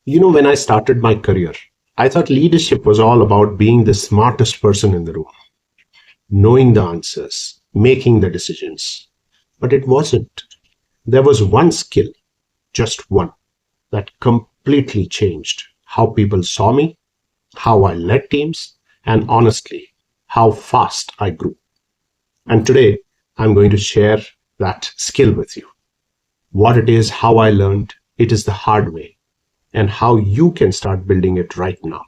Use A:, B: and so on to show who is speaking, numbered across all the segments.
A: When I started my career, I thought leadership was all about being the smartest person in the room, knowing the answers, making the decisions. But it wasn't. There was one skill, just one, that completely changed how people saw me, how I led teams, and honestly, how fast I grew. And today, I'm going to share that skill with you. What it is, how I learned it is the hard way, and how you can start building it right now.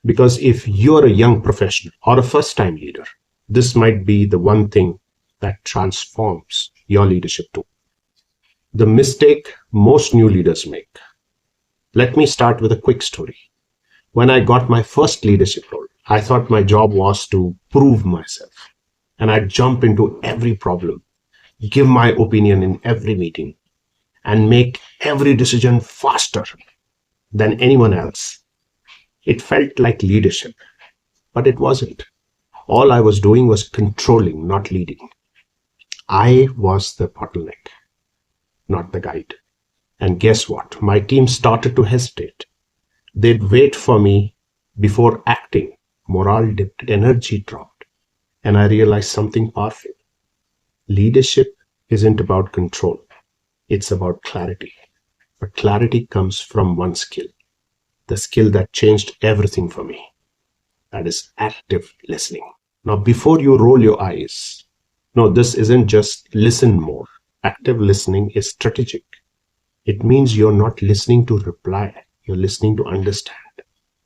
A: Because if you're a young professional or a first time leader, this might be the one thing that transforms your leadership too. The mistake most new leaders make. Let me start with a quick story. When I got my first leadership role, I thought my job was to prove myself. And I'd jump into every problem, give my opinion in every meeting, and make every decision faster than anyone else. It felt like leadership, but it wasn't. All I was doing was controlling, not leading. I was the bottleneck, not the guide. And guess what? My team started to hesitate. They'd wait for me before acting. Morale dipped, energy dropped, and I realized something powerful. Leadership isn't about control, it's about clarity. But clarity comes from one skill, the skill that changed everything for me. That is active listening. Now, before you roll your eyes, no, this isn't just listen more. Active listening is strategic. It means you're not listening to reply, you're listening to understand,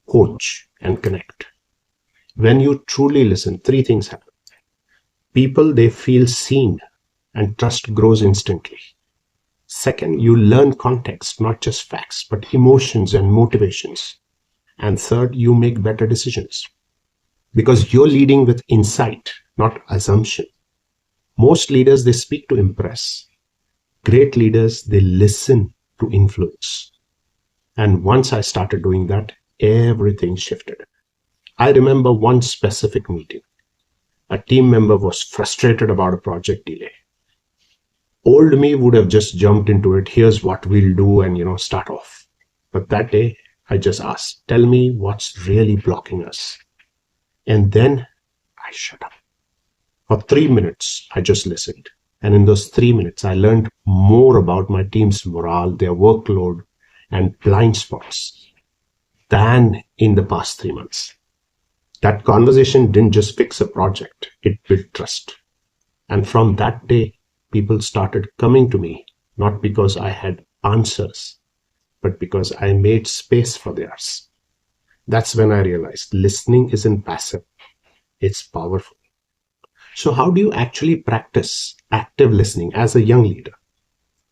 A: coach, and connect. When you truly listen, three things happen. People, they feel seen, and trust grows instantly. Second, you learn context, not just facts, but emotions and motivations. And third, you make better decisions because you're leading with insight, not assumption. Most leaders, they speak to impress. Great leaders, they listen to influence. And once I started doing that, everything shifted. I remember one specific meeting. A team member was frustrated about a project delay. Old me would have just jumped into it. Here's what we'll do and, start off. But that day, I just asked, tell me what's really blocking us. And then I shut up. For 3 minutes, I just listened. And in those 3 minutes, I learned more about my team's morale, their workload, and blind spots than in the past 3 months. That conversation didn't just fix a project, it built trust. And from that day, people started coming to me, not because I had answers, but because I made space for theirs. That's when I realized listening isn't passive, it's powerful. So, how do you actually practice active listening as a young leader?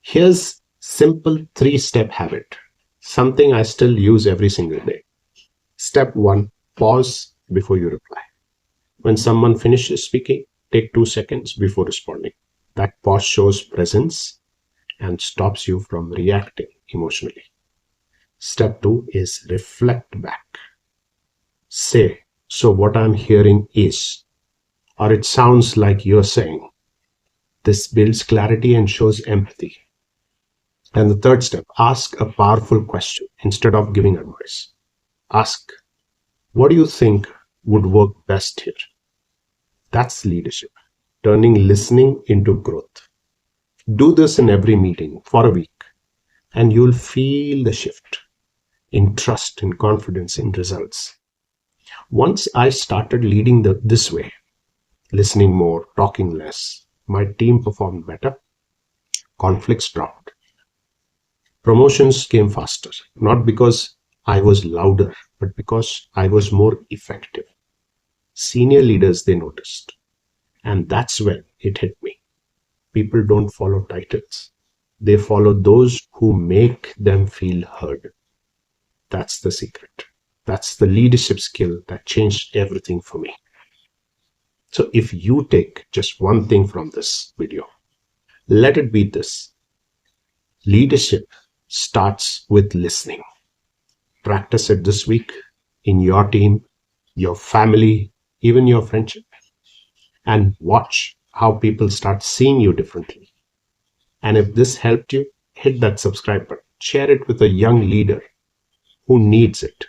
A: Here's simple three-step habit, something I still use every single day. Step one, pause before you reply. When someone finishes speaking, take 2 seconds before responding. That pause shows presence and stops you from reacting emotionally. Step two is reflect back. Say, so what I'm hearing is, or it sounds like you're saying. This builds clarity and shows empathy. And the third step, ask a powerful question instead of giving advice. Ask, what do you think would work best here? That's leadership, turning listening into growth. Do this in every meeting for a week, and you'll feel the shift in trust, in confidence, in results. Once I started leading this way, listening more, talking less, my team performed better, conflicts dropped, promotions came faster, not because I was louder, but because I was more effective. Senior leaders, they noticed. And that's when it hit me. People don't follow titles. They follow those who make them feel heard. That's the secret. That's the leadership skill that changed everything for me. So if you take just one thing from this video, let it be this. Leadership starts with listening. Practice it this week in your team, your family, even your friendship. And watch how people start seeing you differently. And if this helped you, hit that subscribe button. Share it with a young leader who needs it.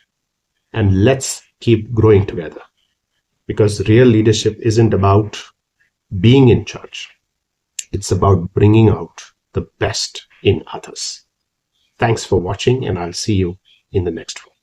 A: And let's keep growing together, because real leadership isn't about being in charge. It's about bringing out the best in others. Thanks for watching, and I'll see you in the next one.